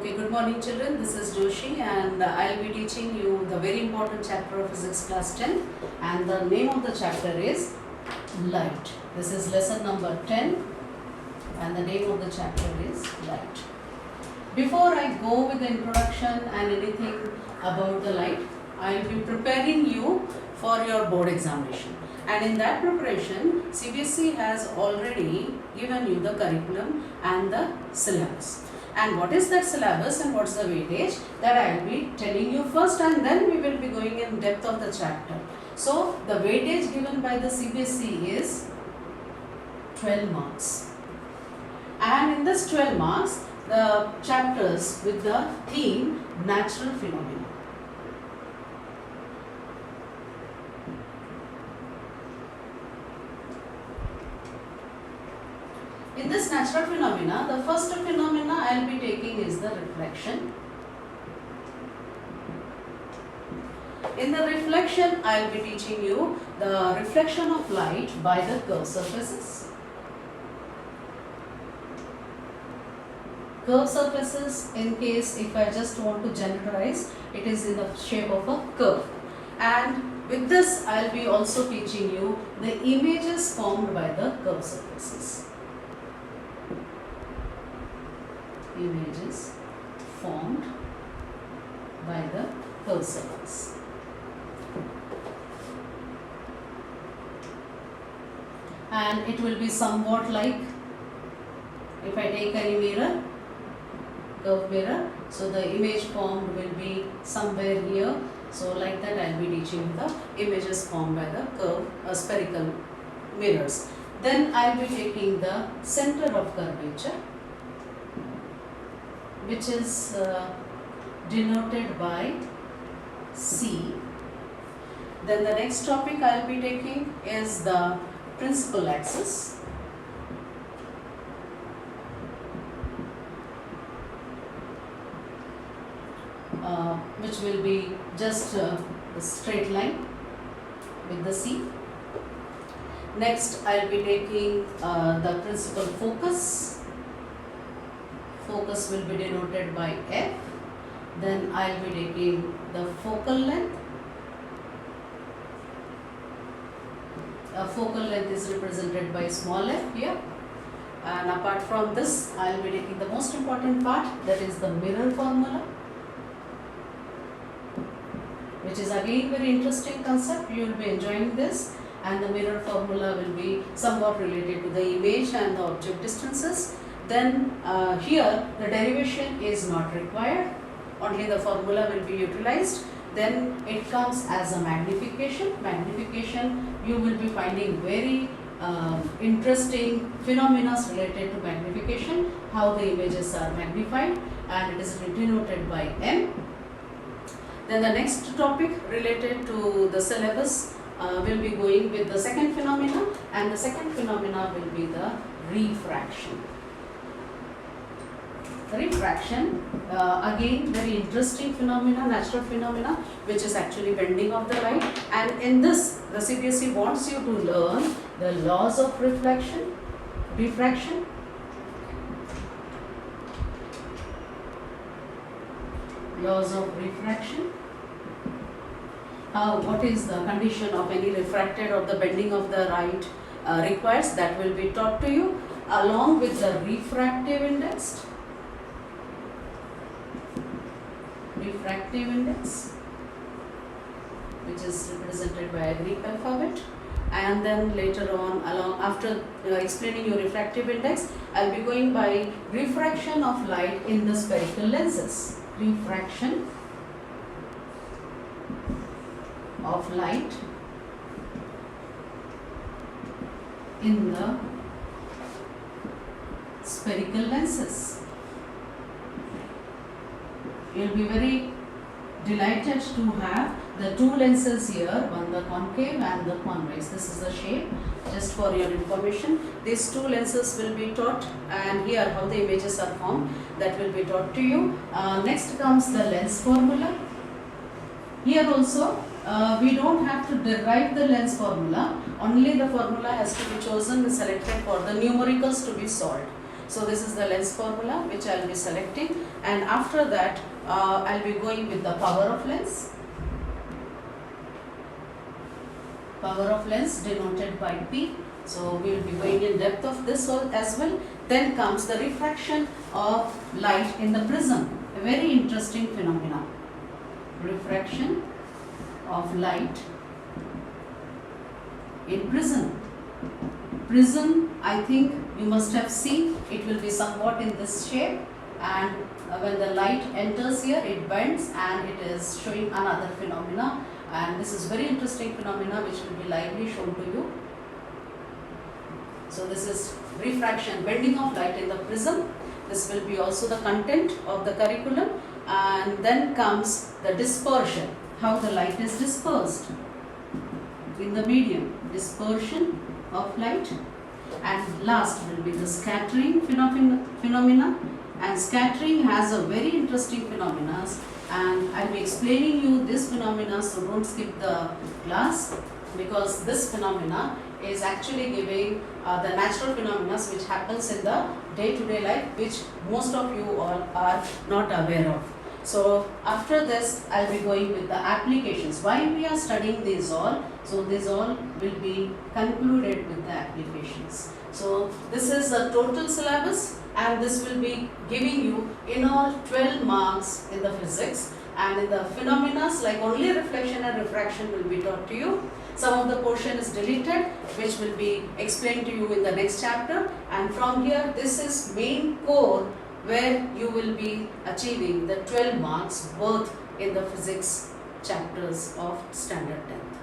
Okay, good morning children. This is Joshi and I'll be teaching you the very important chapter of Physics class 10, and the name of the chapter is Light. This is lesson number 10 and the name of the chapter is Light. Before I go with the introduction and anything about the light, I'll be preparing you for your board examination. And in that preparation, CBSE has already given you the curriculum and the syllabus. And what is that syllabus and what's the weightage, that I will be telling you first, and then we will be going in depth of the chapter. So the weightage given by the CBSE is 12 marks. And in this 12 marks, the chapters with the theme natural phenomena. In this natural phenomena, the first phenomena I will be taking is the reflection. In the reflection, I will be teaching you the reflection of light by the curved surfaces. Curved surfaces, in case if I just want to generalize, it is in the shape of a curve. And with this, I will be also teaching you the images formed by the curved surfaces. Images formed by the curved surface. And it will be somewhat like, if I take any mirror, curved mirror, so the image formed will be somewhere here. So like that I will be teaching the images formed by the curved spherical mirrors. Then I will be taking the center of curvature, which is denoted by C. Then the next topic I will be taking is the principal axis. Which will be just a straight line with the C. Next I will be taking the principal focus. Focus will be denoted by F. Then I will be taking the focal length. Focal length is represented by small f here. And apart from this, I will be taking the most important part, that is the mirror formula, which is again very interesting concept. You will be enjoying this, and the mirror formula will be somewhat related to the image and the object distances. Then here the derivation is not required, only the formula will be utilized. Then it comes as a magnification. Magnification, you will be finding very interesting phenomena related to magnification, how the images are magnified, and it is denoted by M. Then the next topic related to the syllabus will be going with the second phenomena, and the second phenomena will be the refraction. Refraction, again very interesting phenomena, natural phenomena, which is actually bending of the light. And in this, the CBSE wants you to learn the laws of reflection, refraction, laws of refraction. What is the condition of any refracted or the bending of the light requires, that will be taught to you, along with the refractive index. Refractive index, which is represented by a Greek alphabet. And then later on, after explaining your refractive index, I will be going by refraction of light in the spherical lenses. Refraction of light in the spherical lenses. You will be very delighted to have the two lenses here, one the concave and the convex. This is the shape, just for your information. These two lenses will be taught, and here how the images are formed, that will be taught to you. Next comes the lens formula. Here also we don't have to derive the lens formula, only the formula has to be chosen and selected for the numericals to be solved. So this is the lens formula which I will be selecting, and after that I will be going with the power of lens. Power of lens denoted by P. So we will be going in depth of this as well. Then comes the refraction of light in the prism, a very interesting phenomenon. Refraction of light in prism. Prism, I think you must have seen, it will be somewhat in this shape, and when the light enters here it bends and it is showing another phenomena, and this is very interesting phenomena which will be lively shown to you. So this is refraction, bending of light in the prism. This will be also the content of the curriculum. And then comes the dispersion, how the light is dispersed in the medium, dispersion of light. And last will be the scattering phenomena, and scattering has a very interesting phenomena, and I will be explaining you this phenomena, so don't skip the class, because this phenomena is actually giving the natural phenomena which happens in the day-to-day life, which most of you all are not aware of. So after this I will be going with the applications. Why we are studying these all? So these all will be concluded with the applications. So this is a total syllabus, and this will be giving you in all 12 marks in the physics, and in the phenomena like only reflection and refraction will be taught to you. Some of the portion is deleted, which will be explained to you in the next chapter, and from here this is main core where you will be achieving the 12 marks both in the physics chapters of standard 10th.